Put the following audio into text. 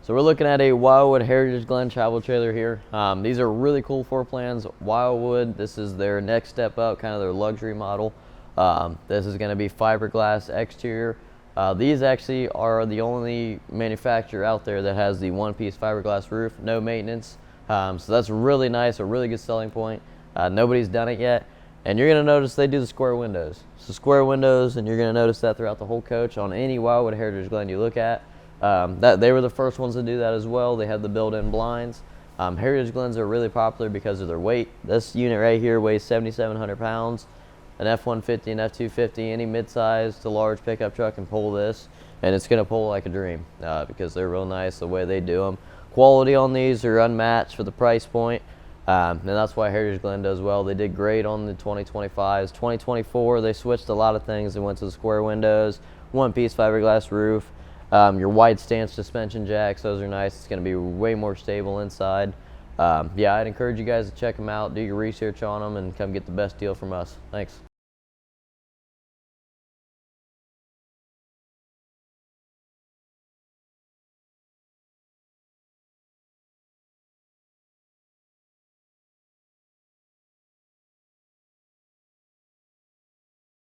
So we're looking at a Wildwood Heritage Glen travel trailer here. These are really cool floor plans. Wildwood, this is their next step up, kind of their luxury model. This is going to be fiberglass exterior. These actually are the only manufacturer out there that has the one-piece fiberglass roof, no maintenance. So that's really nice, a really good selling point. Nobody's done it yet. And you're going to notice they do the square windows. So square windows, and you're going to notice that throughout the whole coach on any Wildwood Heritage Glen you look at. They were the first ones to do that as well. They had the built-in blinds. Heritage Glens are really popular because of their weight. This unit right here weighs 7,700 pounds. An F-150 and F-250, any mid-size to large pickup truck can pull this, and it's going to pull like a dream because they're real nice the way they do them. Quality on these are unmatched for the price point, and that's why Heritage Glen does well. They did great on the 2025s. 2024, they switched a lot of things and went to the square windows, one-piece fiberglass roof. Your wide stance suspension jacks, those are nice. It's going to be way more stable inside. Yeah, I'd encourage you guys to check them out, do your research on them, and come get the best deal from us. Thanks.